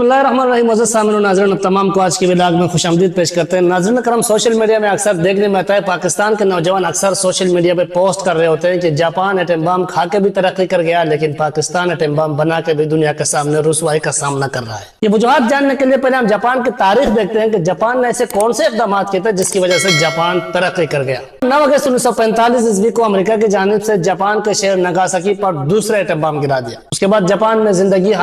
बिस्मिल्लाहिर्रहमानिर्रहीम। मुअज़्ज़ज़ सामिन और नाज़रीन, तमाम को आज की व्लॉग में खुशामदीद पेश करते हैं। नाज़रीन करम, सोशल मीडिया में अक्सर देखने में आता है, पाकिस्तान के नौजवान अक्सर सोशल मीडिया पे पोस्ट कर रहे होते हैं कि जापान एटम बम खा के भी तरक्की कर गया, लेकिन पाकिस्तान एटम बम बना के भी दुनिया के सामने रुसवाई का सामना कर रहा है। ये वजूहात जानने के लिए पहले हम जापान की तारीख देखते हैं कि जापान ने ऐसे कौन से इक़दाम किए थे जिसकी वजह से जापान तरक्की कर गया। 9 अगस्त 1945 ईस्वी को अमेरिका की जानिब से जापान के शहर नागासाकी पर दूसरा एटम बम गिरा दिया। उसके बाद जापान में जिंदगी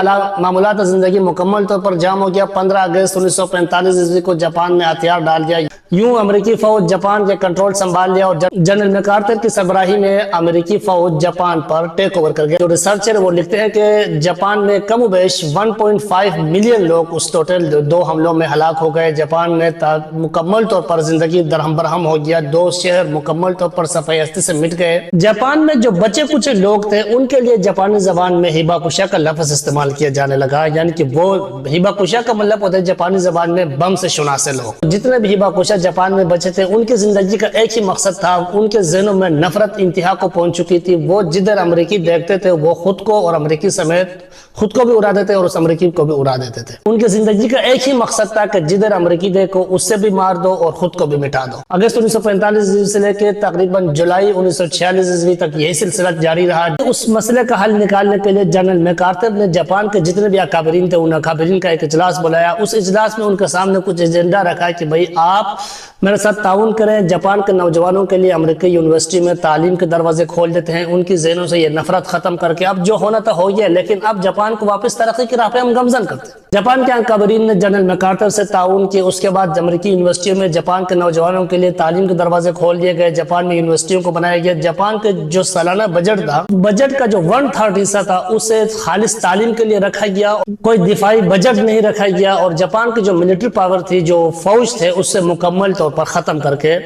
मामूलात जिंदगी मुकम्मल तौर पर जाम हो गया। 15 अगस्त 1945 ईस्वी को जापान ने हथियार डाल दिया। यूं अमेरिकी फौज जापान के कंट्रोल संभाल लिया और जनरल मैकार्थर की सरबराही में अमेरिकी फौज जापान पर टेक ओवर कर गया। जो रिसर्चर वो लिखते हैं कि जापान में कम बेश 1.5 मिलियन लोग उस टोटल 2 हमलों में हलाक हो गए। जापान में मुकम्मल तौर पर जिंदगी दरहम बरहम हो गया। 2 शहर मुकम्मल तौर पर सफाई हस्ती से मिट गए। जापान में जो बचे कुछ लोग थे उनके लिए जापानी जबान में हिबाकुशा का लफ्ज इस्तेमाल किया जाने लगा, यानी कि वो हिबाकुशा का मतलब होता है जापानी जबान में बम से शुनासे लोग। जितने भी हिबाकुशा जापान में बचे थे उनकी जिंदगी का एक ही मकसद था, उनके ज़हनों में नफरत इंतहा को पहुंच चुकी थी। वो जिधर अमेरिकी देखते थे वो खुद को और अमेरिकी समेत खुद को भी उड़ा देते और उस अमेरिकी को भी उड़ा देते थे। उनकी जिंदगी का एक ही मकसद था कि जिधर अमेरिकी देखो उससे भी मार दो और खुद को भी मिटा दो। अगस्त 1945 ईस्वी से लेकर तकरीबन जुलाई 1946 ईस्वी तक यही सिलसिला जारी रहा। उस मसले का हल निकालने के लिए जनरल मैकार्थर ने जापान के जितने भी अकाबरीन थे उन अकाबरीन का एक इजलास बुलाया। उस इजलास में उनके सामने कुछ एजेंडा रखा कि भाई आप मेरे साथ ताउन करें, जापान के नौजवानों के लिए अमेरिकी यूनिवर्सिटी में तालीम के दरवाजे खोल देते हैं, उनकी ज़हनों से ये नफरत खत्म करके अब जो होना था हो गया, लेकिन अब जापान को वापस तरक्की की राह पे हम गमजन करते हैं। जापान के अकाबरीन ने जनरल मैकार्थर से ताउन किया। उसके बाद अमेरिकी यूनिवर्सिटियों में जापान के नौजवानों के लिए तालीम के दरवाजे खोल दिए गए। जापान में यूनिवर्सिटियों को बनाया गया। जापान के जो सालाना बजट था, बजट का जो 1/3 हिस्सा था उसे खालिस तालीम के लिए रखा गया। कोई दिफाई बजट नहीं रखा गया और जापान की जो मिलिट्री पावर थी, जो फौज थे, उससे मुकम्मल तौर पर खत्म करके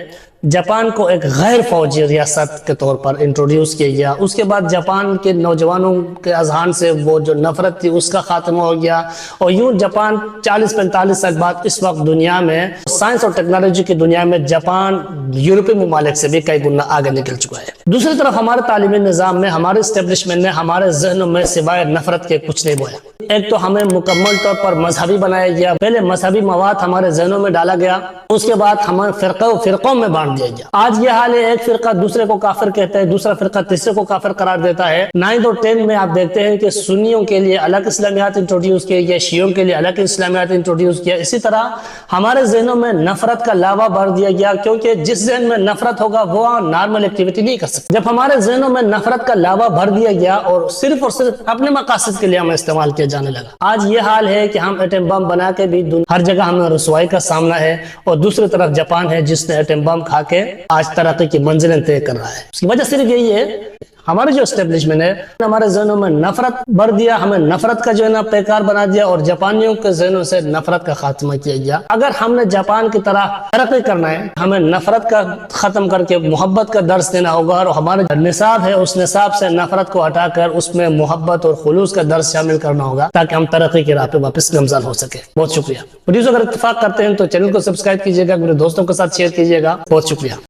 जापान को एक गैर फौजी रियासत के तौर पर इंट्रोड्यूस किया गया। उसके बाद जापान के नौजवानों के अजहान से वो जो नफरत थी उसका खात्मा हो गया और यूं जापान 40-45 साल बाद इस वक्त दुनिया में साइंस और टेक्नोलॉजी की दुनिया में जापान यूरोपीय ममालिक से भी कई गुना आगे निकल चुका है। दूसरी तरफ हमारे तालीमी निज़ाम में, हमारे इस्टेब्लिशमेंट ने हमारे जहनों में सिवाय नफरत के कुछ नहीं बोया। एक तो हमें मुकम्मल तौर पर मजहबी बनाया गया। पहले मजहबी मवाद हमारे जहनों में डाला गया, उसके बाद हमें फिरकों में बांट दिया गया। आज ये हाल है, एक फिरका दूसरे को काफिर कहता है, दूसरा फिरका तीसरे को काफिर करार देता है। 9th और 10th में आप देखते हैं कि सुन्नियों के लिए अलग इस्लामियात इंट्रोड्यूस किया गया, शियों के लिए अलग इस्लामियात इंट्रोड्यूस किया। इसी तरह हमारे जहनों में नफरत का लावा भर दिया गया, क्योंकि जिस जहन में नफरत होगा वो नॉर्मल एक्टिविटी नहीं कर सकता। जब हमारे जहनों में नफरत का लावा भर दिया गया और सिर्फ अपने मकासद के लिए हमें इस्तेमाल किया जाने लगा, आज ये हाल है कि हम एटम बम बना के भी हर जगह हमें रुसवाई का सामना है। और दूसरी तरफ जापान है जिसने एटम बम खा के आज तरक्की की मंजिलें तय कर रहा है। उसकी वजह सिर्फ यही है, हमारे जो एस्टेब्लिशमेंट है हमारे जहनों में नफरत भर दिया, हमें नफरत का जो है ना पैकार बना दिया और जापानियों के जहनों से नफरत का खात्मा किया गया। अगर हमने जापान की तरह तरक्की करना है, हमें नफरत का खत्म करके मोहब्बत का दर्स देना होगा और हमारे निसाब है उस निसाब से नफरत को हटाकर उसमें मोहब्बत और खुलूस का दर्स शामिल करना होगा ताकि हम तरक्की की राह पे वापस गमजन हो सके। बहुत शुक्रिया। प्लीज अगर इत्तेफाक करते हैं तो चैनल को सब्सक्राइब कीजिएगा, मेरे दोस्तों के साथ शेयर कीजिएगा। बहुत शुक्रिया।